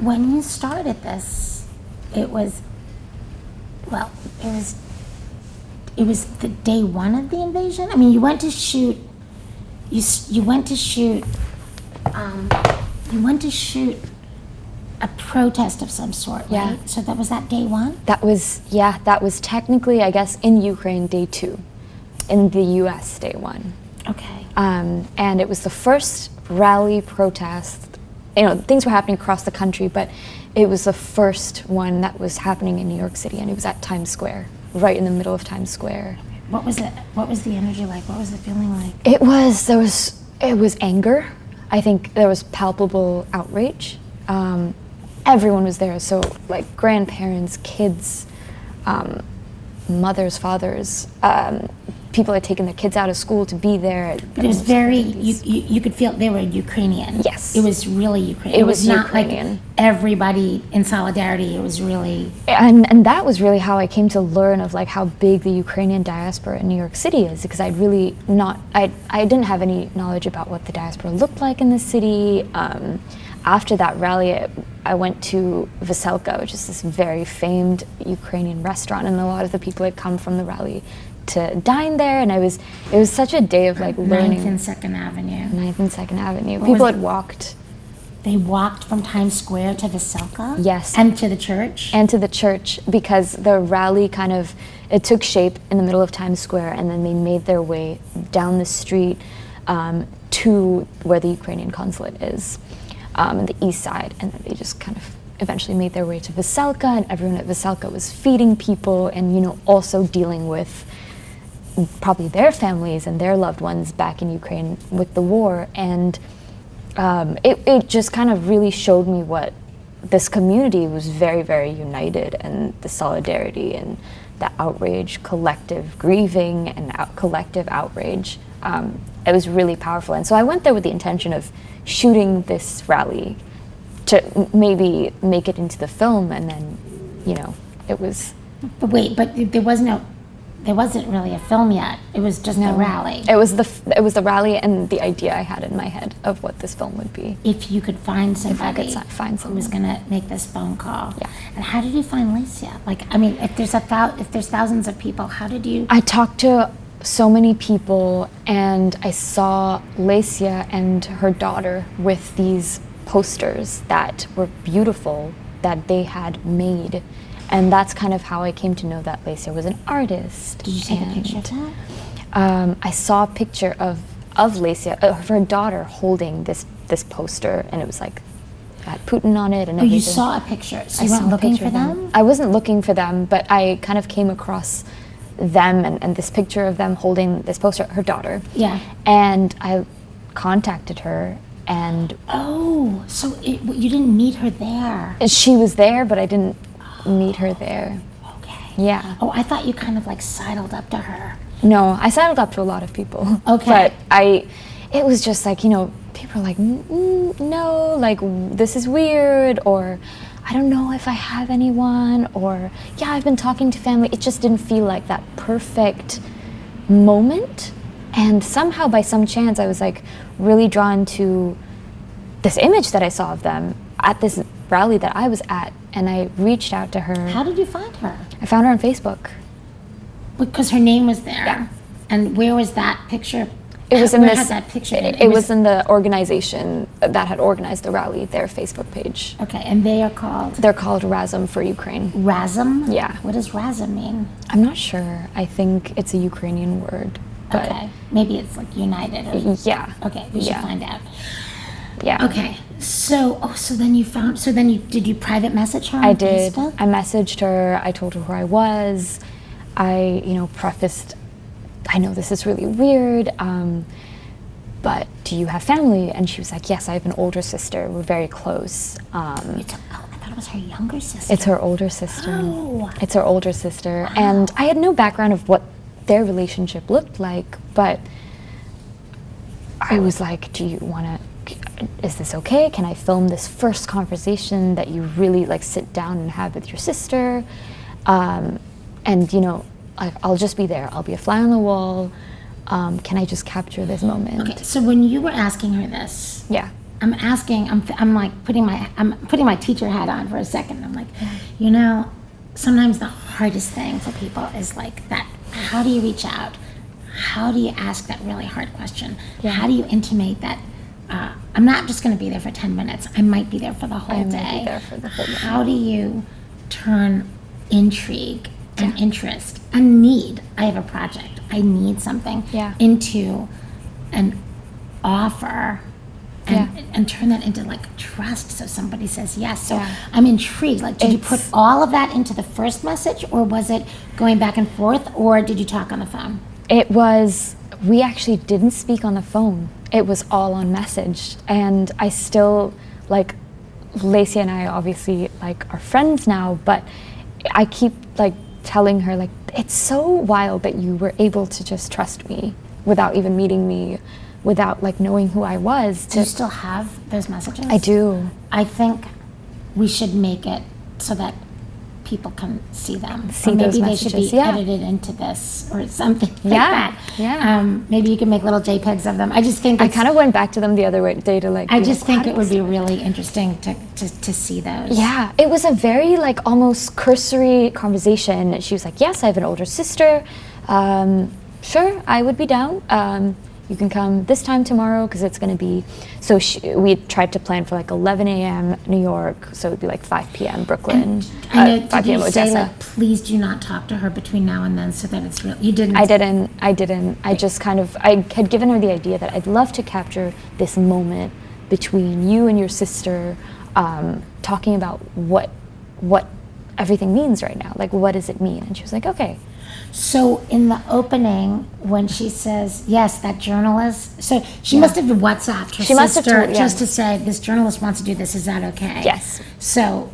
when you started this, it was the day one of the invasion? I mean, you went to shoot a protest of some sort, right? Yeah. So that was that day one? That was technically, I guess, in Ukraine, day 2. In the US, day 1. Okay. And it was the first rally protest. Things were happening across the country, but it was the first one that was happening in New York City, and it was at Times Square, right in the middle of Times Square. What was it? What was the energy like? What was the feeling like? It was anger. I think there was palpable outrage. Everyone was there, so like grandparents, kids, mothers, fathers, people had taken their kids out of school to be there. But it was very, you could feel they were Ukrainian. Yes. It was really Ukrainian. It was not Ukrainian. like everybody in solidarity. It was really... And that was really how I came to learn of like how big the Ukrainian diaspora in New York City is, because I'd really I didn't have any knowledge about what the diaspora looked like in the city. After that rally, I went to Veselka, which is this very famed Ukrainian restaurant, and a lot of the people had come from the rally to dine there, and it was such a day of like learning. 9th and 2nd Avenue. 9th and 2nd Avenue. People had walked. They walked from Times Square to Veselka? Yes. And to the church? And to the church, because the rally it took shape in the middle of Times Square, and then they made their way down the street to where the Ukrainian consulate is, on the east side, and then they just kind of eventually made their way to Veselka, and everyone at Veselka was feeding people and also dealing with probably their families and their loved ones back in Ukraine with the war. And it just kind of really showed me what this community was very, very united, and the solidarity and the outrage, collective grieving and collective outrage. It was really powerful. And so I went there with the intention of shooting this rally to maybe make it into the film, and then, it was... But wait, there wasn't really a film yet. It was just the rally. It was the rally and the idea I had in my head of what this film would be. If you could find somebody who was going to make this phone call. Yeah. And how did you find Lesya? Like, I mean, if there's thousands of people, how did you... I talked to so many people, and I saw Lesya and her daughter with these posters that were beautiful that they had made. And that's kind of how I came to know that Lesya was an artist. Did you take a picture of that? I saw a picture of Lesya, of her daughter holding this poster, and it was like, it had Putin on it and everything. Oh, you saw a picture, so you weren't looking for them? I wasn't looking for them, but I kind of came across them and this picture of them holding this poster, her daughter. Yeah. And I contacted her, and... Oh, so you didn't meet her there? She was there, but I didn't meet her there. Okay. Yeah. Oh, I thought you kind of like sidled up to her. No, I sidled up to a lot of people. Okay. But it was just like, people are like, no, like, this is weird, or I don't know if I have anyone, or yeah, I've been talking to family. It just didn't feel like that perfect moment. And somehow, by some chance, I was like really drawn to this image that I saw of them at this rally that I was at, and I reached out to her. How did you find her? I found her on Facebook. Because her name was there. Yeah. And where was that picture? It was in where this. had that picture? It was in the organization that had organized the rally, their Facebook page. Okay, and they are called? They're called Razum for Ukraine. Razum? Yeah. What does Razum mean? I'm not sure. I think it's a Ukrainian word. But okay, maybe it's like united. Or, yeah. Okay, we should find out. Yeah. Okay, so then did you private message her on Facebook? I messaged her. I told her who I was. I, prefaced, I know this is really weird, but do you have family? And she was like, yes, I have an older sister. We're very close. I thought it was her younger sister. It's her older sister. Oh. It's her older sister. Wow. And I had no background of what their relationship looked like, but I was like, do you want to, is this okay? Can I film this first conversation that you really like sit down and have with your sister? And I'll just be there. I'll be a fly on the wall. Can I just capture this moment? Okay, so when you were asking her this, yeah, I'm like putting my teacher hat on for a second. I'm like, sometimes the hardest thing for people is like that. How do you reach out? How do you ask that really hard question? Yeah. How do you intimate that I'm not just going to be there for 10 minutes. I might be there for the whole day. I might be there for the whole day. How do you turn intrigue and interest and need? I have a project. I need something into an offer. And turn that into like trust, so somebody says yes. So I'm intrigued. Like, did you put all of that into the first message, or was it going back and forth, or did you talk on the phone? It was, we actually didn't speak on the phone. It was all on message. And I still, like, Lesya and I obviously, like, are friends now, but I keep, like, telling her, like, it's so wild that you were able to just trust me without even meeting me, without like knowing who I was. Do you still have those messages? I do. I think we should make it so that people can see them. See or maybe those they messages, should be edited into this or something like that. Yeah. Maybe you can make little JPEGs of them. I just think I kind of went back to them the other day to like. I just think it would be really interesting to see those. Yeah, it was a very like almost cursory conversation. She was like, "Yes, I have an older sister. Sure, I would be down. You can come this time tomorrow because it's going to be." So we tried to plan for like 11 a.m. New York, so it would be like 5 p.m. Brooklyn, 5 did p.m. you say Odessa. like, please do not talk to her between now and then, so that it's real? You didn't. I didn't. I just kind of, I had given her the idea that I'd love to capture this moment between you and your sister, talking about what everything means right now. Like, what does it mean? And she was like, okay. So in the opening, when she says, yes, that journalist, so she must have WhatsApped her sister just to say, this journalist wants to do this, is that okay? Yes. So,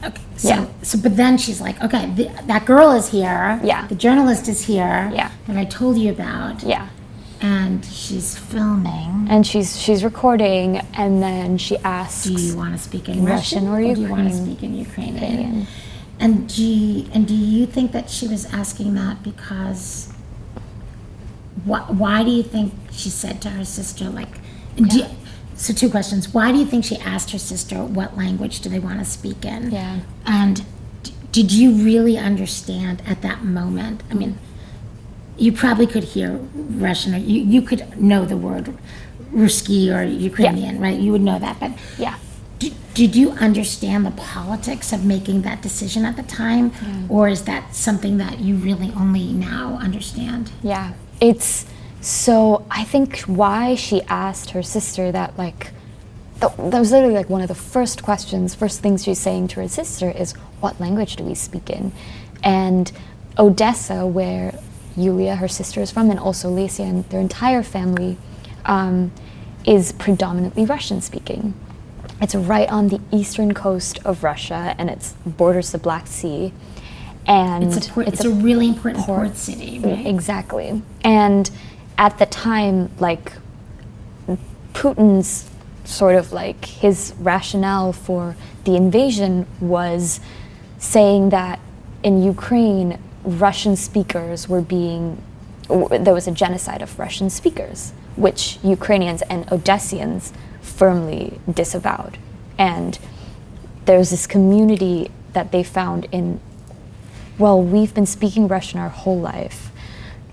but then she's like, okay, that girl is here. Yeah. The journalist is here. Yeah. That I told you about. Yeah. And she's filming. And she's recording, and then she asks, do you want to speak in Russian or do you want to speak in Ukrainian? And do you think that she was asking that because, why do you think she said to her sister, like, so two questions. Why do you think she asked her sister what language do they want to speak in? Yeah. And did you really understand at that moment? I mean, you probably could hear Russian, or you could know the word Ruski or Ukrainian, right? You would know that, but yeah. Did you understand the politics of making that decision at the time, or is that something that you really only now understand? Yeah, so I think why she asked her sister that, like, that was literally like one of the first things she's saying to her sister is, what language do we speak in? And Odessa, where Yulia, her sister, is from, and also Lesya and their entire family, is predominantly Russian speaking. It's right on the eastern coast of Russia, and it borders the Black Sea. And it's a really important port city, right? Exactly. And at the time, like, Putin's sort of like his rationale for the invasion was saying that in Ukraine, Russian speakers there was a genocide of Russian speakers, which Ukrainians and Odessians firmly disavowed. And there's this community that they found in, well, we've been speaking Russian our whole life.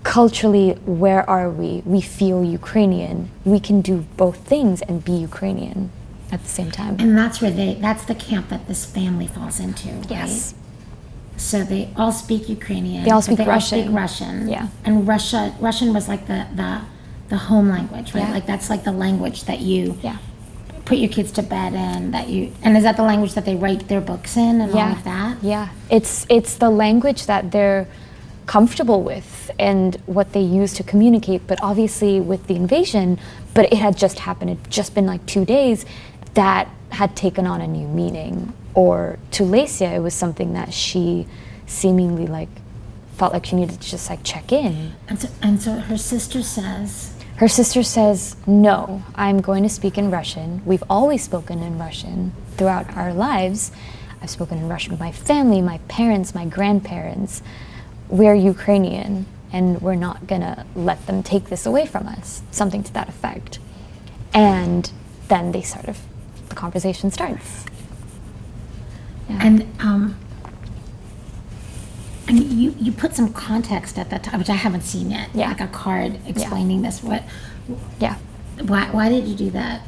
Culturally, where are we? We feel Ukrainian. We can do both things and be Ukrainian at the same time. And that's the camp that this family falls into, right? Yes. So they all speak Ukrainian. They all speak Russian. All speak Russian. Yeah. And Russian was like the home language, right? Yeah. Like that's like the language that you put your kids to bed in, and is that the language that they write their books in and all of that? Yeah. It's the language that they're comfortable with and what they use to communicate. But obviously with the invasion, but it had just happened, it had just been like 2 days, that had taken on a new meaning. Or to Lesya, it was something that she seemingly like felt like she needed to just like check in. And so her sister says, no, I'm going to speak in Russian. We've always spoken in Russian throughout our lives. I've spoken in Russian with my family, my parents, my grandparents. We're Ukrainian, and we're not gonna let them take this away from us. Something to that effect. And then the conversation starts. Yeah. And you put some context at that time, which I haven't seen yet, like a card explaining this. Why did you do that?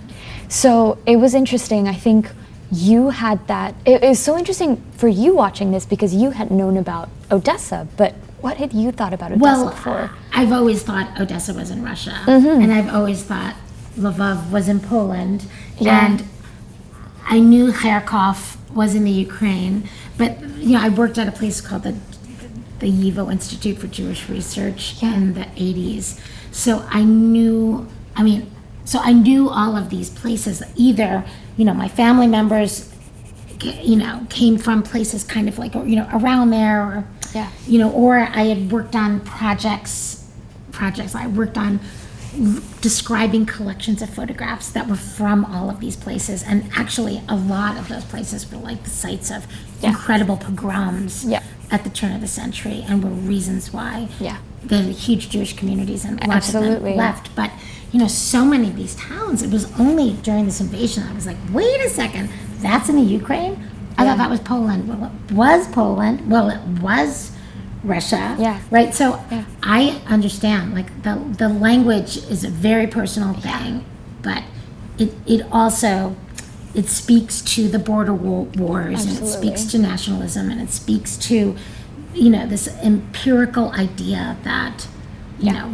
So it was interesting. I think you had that. It was so interesting for you watching this because you had known about Odessa, but what had you thought about Odessa before? I've always thought Odessa was in Russia, and I've always thought Lvov was in Poland, and I knew Kharkov was in the Ukraine, but I worked at a place called the YIVO Institute for Jewish Research in the 80s, so I knew all of these places. Either my family members came from places kind of like around there, or or I had worked on projects I worked on describing collections of photographs that were from all of these places, and actually a lot of those places were like the sites of incredible pogroms at the turn of the century, and were reasons why the huge Jewish communities and lots of them left. But so many of these towns, it was only during this invasion I was like, wait a second, that's in the Ukraine? I thought that was Poland. Well, it was Poland. Well, it was Russia. Right? So I understand, like, the language is a very personal thing, but it also, it speaks to the border wars, and it speaks to nationalism, and it speaks to, this empirical idea that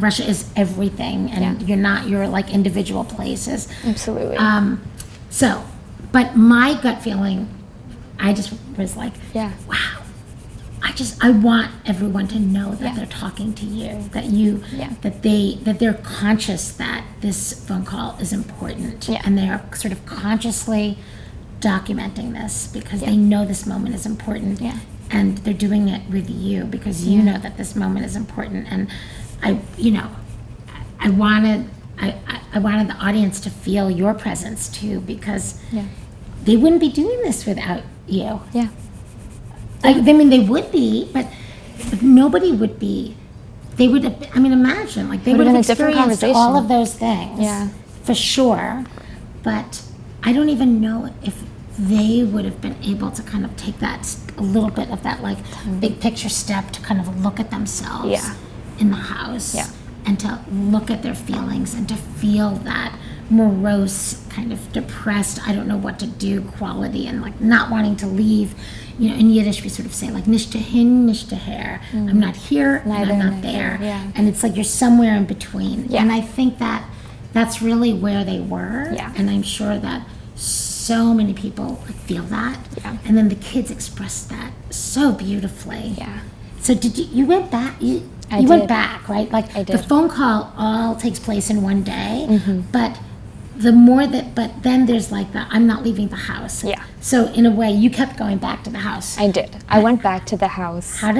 Russia is everything, and you're like individual places. Absolutely. But my gut feeling, I just was like, wow, I want everyone to know that they're talking to you, that they're conscious that this phone call is important, and they are sort of consciously documenting this because they know this moment is important, and they're doing it with you because you know that this moment is important. And I wanted the audience to feel your presence too, because they wouldn't be doing this without you. I mean, they would be, but nobody would be. They would have. I mean, imagine, like, they would have experienced all of those things, for sure. But I don't even know if they would have been able to kind of take that a little bit of that, like, big picture step to kind of look at themselves in the house, and to look at their feelings and to feel that morose, kind of depressed, I don't know what to do quality, and like not wanting to leave. In Yiddish we sort of say like nicht dahin, nicht daher. I'm not here, and I'm not there. And it's like you're somewhere in between. And I think that that's really where they were. And I'm sure that so many people feel that. And then the kids expressed that so beautifully. So did you went back? You went back, right? Like, the phone call all takes place in one day, but but then there's like I'm not leaving the house. So in a way, you kept going back to the house. I did. I went back to the house. What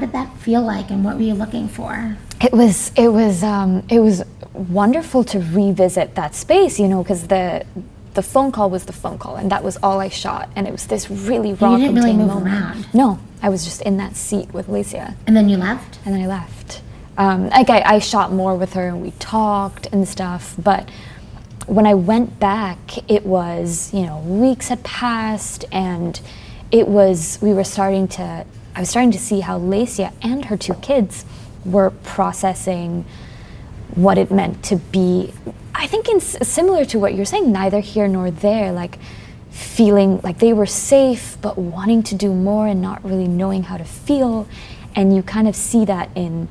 did that feel like, and what were you looking for? It was wonderful to revisit that space, because the phone call was the phone call, and that was all I shot, and it was this really raw. You didn't really move moment. Around. No, I was just in that seat with Lesya. And then you left. And then I left. I shot more with her, and we talked and stuff, but when I went back, it was, weeks had passed, and I was starting to see how Lesya and her two kids were processing what it meant to be, I think similar to what you're saying, neither here nor there, like feeling like they were safe, but wanting to do more and not really knowing how to feel. And you kind of see that in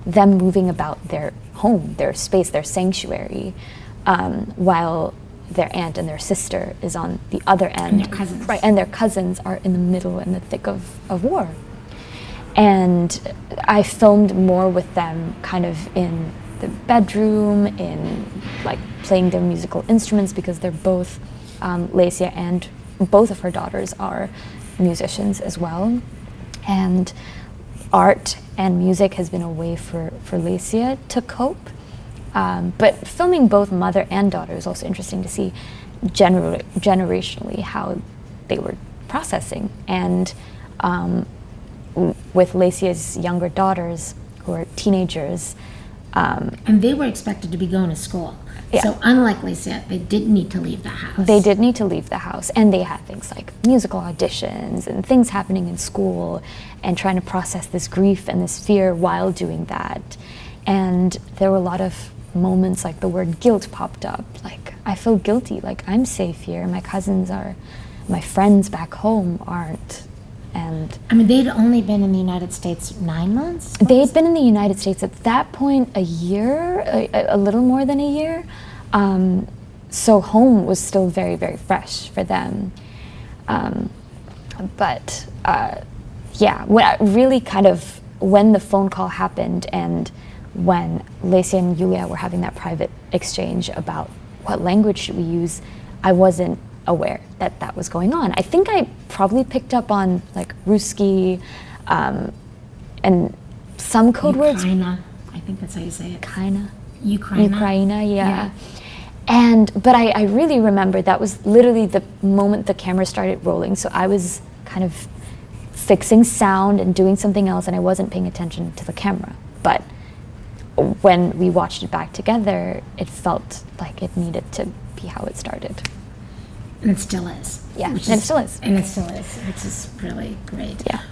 them moving about their home, their space, their sanctuary, while their aunt and their sister is on the other end. And their cousins. Right, and their cousins are in the middle, in the thick of war. And I filmed more with them kind of in the bedroom, in like playing their musical instruments, because they're both, Lesya and both of her daughters are musicians as well. And art and music has been a way for Lesya to cope. But filming both mother and daughter is also interesting to see generationally how they were processing. And with Lesya's younger daughters, who are teenagers. And they were expected to be going to school. Yeah. So unlike Lesya, they did need to leave the house. They did need to leave the house, and they had things like musical auditions and things happening in school and trying to process this grief and this fear while doing that. And there were a lot of moments like the word guilt popped up, like I feel guilty, like I'm safe here, my cousins are, my friends back home aren't. And I mean, they'd only been in the United States 9 months? They had been in the United States at that point a year, a little more than a year. So home was still very, very fresh for them. Yeah, when the phone call happened and when Lesya and Yulia were having that private exchange about what language should we use, I wasn't aware that that was going on. I think I probably picked up on like Ruski and some code words. Ukraina, I think that's how you say it. Ukraina, yeah. But I really remember that was literally the moment the camera started rolling. So I was kind of fixing sound and doing something else, and I wasn't paying attention to the camera. But when we watched it back together, it felt like it needed to be how it started. And it still is. Yeah, and it still is. And it still is, which is really great. Yeah.